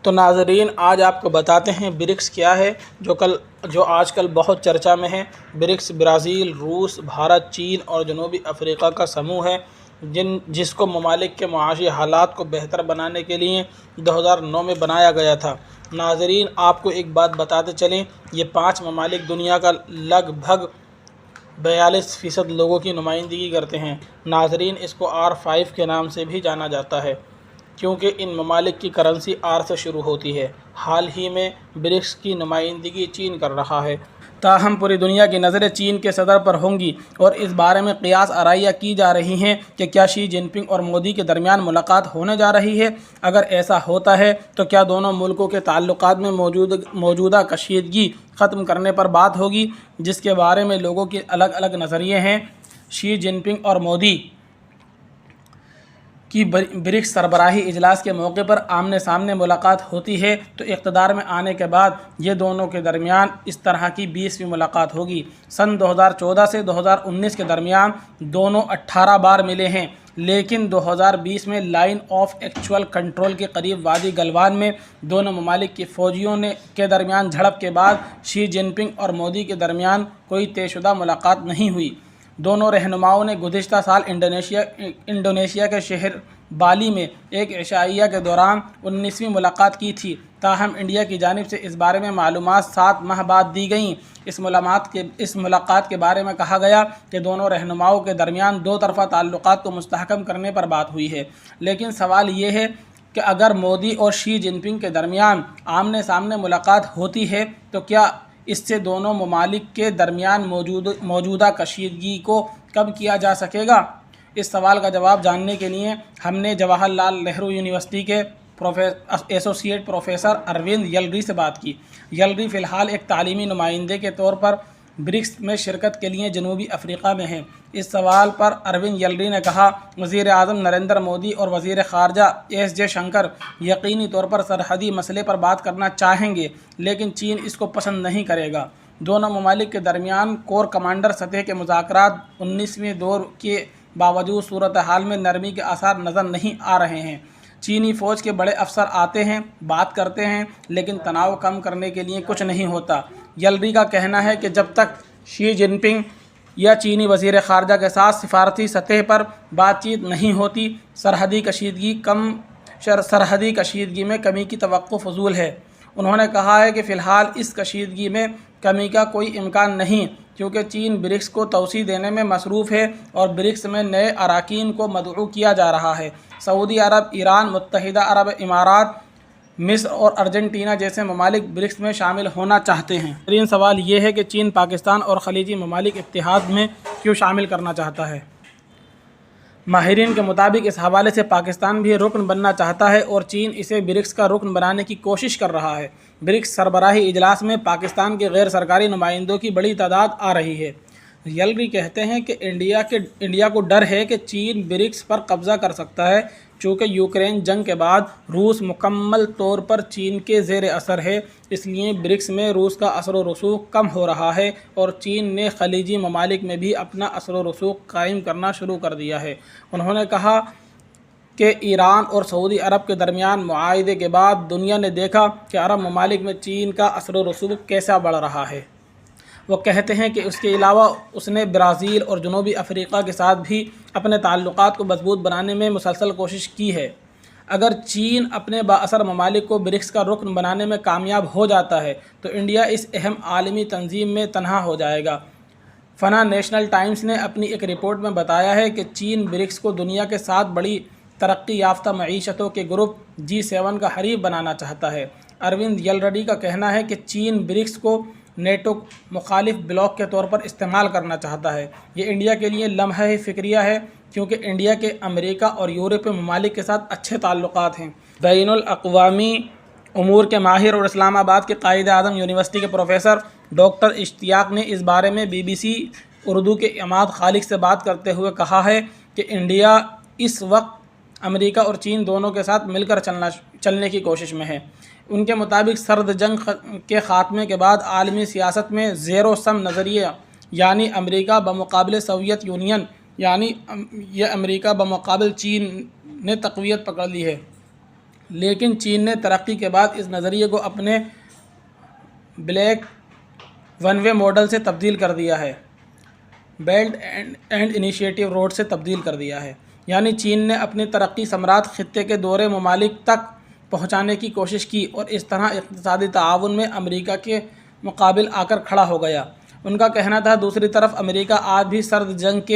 تو ناظرین، آج آپ کو بتاتے ہیں برکس کیا ہے، جو آج کل بہت چرچا میں ہے۔ برکس برازیل، روس، بھارت، چین اور جنوبی افریقہ کا سموہ ہے، جس کو ممالک کے معاشی حالات کو بہتر بنانے کے لیے 2009 میں بنایا گیا تھا۔ ناظرین، آپ کو ایک بات بتاتے چلیں، یہ 5 ممالک دنیا کا لگ بھگ 42% لوگوں کی نمائندگی کرتے ہیں۔ ناظرین، اس کو R5 کے نام سے بھی جانا جاتا ہے، کیونکہ ان ممالک کی کرنسی R سے شروع ہوتی ہے۔ حال ہی میں برکس کی نمائندگی چین کر رہا ہے، تاہم پوری دنیا کی نظریں چین کے صدر پر ہوں گی اور اس بارے میں قیاس آرائیاں کی جا رہی ہیں کہ کیا شی جن پنگ اور مودی کے درمیان ملاقات ہونے جا رہی ہے۔ اگر ایسا ہوتا ہے تو کیا دونوں ملکوں کے تعلقات میں موجودہ کشیدگی ختم کرنے پر بات ہوگی، جس کے بارے میں لوگوں کے الگ الگ نظریے ہیں۔ شی جن پنگ اور مودی کی برکس سربراہی اجلاس کے موقع پر آمنے سامنے ملاقات ہوتی ہے تو اقتدار میں آنے کے بعد یہ دونوں کے درمیان اس طرح کی 20ویں ملاقات ہوگی۔ سن 2014 سے 2019 کے درمیان دونوں 18 بار ملے ہیں، لیکن 2020 میں لائن آف ایکچوئل کنٹرول کے قریب وادی گلوان میں دونوں ممالک کی فوجیوں کے درمیان جھڑپ کے بعد شی جن پنگ اور مودی کے درمیان کوئی طے شدہ ملاقات نہیں ہوئی۔ دونوں رہنماؤں نے گزشتہ سال انڈونیشیا کے شہر بالی میں ایک عشائیہ کے دوران 19ویں ملاقات کی تھی، تاہم انڈیا کی جانب سے اس بارے میں معلومات 7 ماہ بعد دی گئیں۔ اس ملاقات کے بارے میں کہا گیا کہ دونوں رہنماؤں کے درمیان 2 طرفہ تعلقات کو مستحکم کرنے پر بات ہوئی ہے، لیکن سوال یہ ہے کہ اگر مودی اور شی جن پنگ کے درمیان آمنے سامنے ملاقات ہوتی ہے تو کیا اس سے دونوں ممالک کے درمیان موجودہ کشیدگی کو کم کیا جا سکے گا؟ اس سوال کا جواب جاننے کے لیے ہم نے جواہر لال نہرو یونیورسٹی کے ایسوسی ایٹ پروفیسر اروند یلری سے بات کی۔ یلری فی الحال ایک تعلیمی نمائندے کے طور پر برکس میں شرکت کے لیے جنوبی افریقہ میں ہیں۔ اس سوال پر اروند یلری نے کہا، وزیر اعظم نریندر مودی اور وزیر خارجہ ایس جے شنکر یقینی طور پر سرحدی مسئلے پر بات کرنا چاہیں گے، لیکن چین اس کو پسند نہیں کرے گا۔ دونوں ممالک کے درمیان کور کمانڈر سطح کے مذاکرات 19ویں دور کے باوجود صورتحال میں نرمی کے آثار نظر نہیں آ رہے ہیں۔ چینی فوج کے بڑے افسر آتے ہیں، بات کرتے ہیں، لیکن تناؤ کم کرنے کے لیے کچھ نہیں ہوتا۔ یلری کا کہنا ہے کہ جب تک شی جن پنگ یا چینی وزیر خارجہ کے ساتھ سفارتی سطح پر بات چیت نہیں ہوتی، سرحدی کشیدگی میں کمی کی توقع فضول ہے۔ انہوں نے کہا ہے کہ فی الحال اس کشیدگی میں کمی کا کوئی امکان نہیں، کیونکہ چین برکس کو توسیع دینے میں مصروف ہے اور برکس میں نئے اراکین کو مدعو کیا جا رہا ہے۔ سعودی عرب، ایران، متحدہ عرب امارات، مصر اور ارجنٹینا جیسے ممالک برکس میں شامل ہونا چاہتے ہیں۔ ترین سوال یہ ہے کہ چین پاکستان اور خلیجی ممالک اتحاد میں کیوں شامل کرنا چاہتا ہے؟ ماہرین کے مطابق اس حوالے سے پاکستان بھی رکن بننا چاہتا ہے اور چین اسے برکس کا رکن بنانے کی کوشش کر رہا ہے۔ برکس سربراہی اجلاس میں پاکستان کے غیر سرکاری نمائندوں کی بڑی تعداد آ رہی ہے۔ یلری کہتے ہیں کہ انڈیا کو ڈر ہے کہ چین برکس پر قبضہ کر سکتا ہے، چونکہ یوکرین جنگ کے بعد روس مکمل طور پر چین کے زیر اثر ہے، اس لیے برکس میں روس کا اثر و رسوخ کم ہو رہا ہے اور چین نے خلیجی ممالک میں بھی اپنا اثر و رسوخ قائم کرنا شروع کر دیا ہے۔ انہوں نے کہا کہ ایران اور سعودی عرب کے درمیان معاہدے کے بعد دنیا نے دیکھا کہ عرب ممالک میں چین کا اثر و رسوخ کیسا بڑھ رہا ہے۔ وہ کہتے ہیں کہ اس کے علاوہ اس نے برازیل اور جنوبی افریقہ کے ساتھ بھی اپنے تعلقات کو مضبوط بنانے میں مسلسل کوشش کی ہے۔ اگر چین اپنے بااثر ممالک کو برکس کا رکن بنانے میں کامیاب ہو جاتا ہے تو انڈیا اس اہم عالمی تنظیم میں تنہا ہو جائے گا۔ فنا نیشنل ٹائمز نے اپنی ایک رپورٹ میں بتایا ہے کہ چین برکس کو دنیا کے 7 بڑی ترقی یافتہ معیشتوں کے گروپ G7 کا حریف بنانا چاہتا ہے۔ اروند یلری کا کہنا ہے کہ چین برکس کو نیٹو مخالف بلاک کے طور پر استعمال کرنا چاہتا ہے۔ یہ انڈیا کے لیے لمحہ فکریہ ہے، کیونکہ انڈیا کے امریکہ اور یورپی ممالک کے ساتھ اچھے تعلقات ہیں۔ بین الاقوامی امور کے ماہر اور اسلام آباد کے قائد اعظم یونیورسٹی کے پروفیسر ڈاکٹر اشتیاق نے اس بارے میں BBC اردو کے عماد خالق سے بات کرتے ہوئے کہا ہے کہ انڈیا اس وقت امریکہ اور چین دونوں کے ساتھ مل کر چلنے کی کوشش میں ہے۔ ان کے مطابق سرد جنگ کے خاتمے کے بعد عالمی سیاست میں زیرو سم نظریہ، یعنی امریکہ بمقابل سوویت یونین، یعنی یہ امریکہ بمقابل چین نے تقویت پکڑ لی ہے۔ لیکن چین نے ترقی کے بعد اس نظریے کو اپنے بلیک ون وے ماڈل سے تبدیل کر دیا ہے، بیلٹ اینڈ انیشیٹو روڈ سے تبدیل کر دیا ہے، یعنی چین نے اپنی ترقی ثمرات خطے کے دوسرے ممالک تک پہنچانے کی کوشش کی اور اس طرح اقتصادی تعاون میں امریکہ کے مقابل آ کر کھڑا ہو گیا۔ ان کا کہنا تھا دوسری طرف امریکہ آج بھی سرد جنگ کے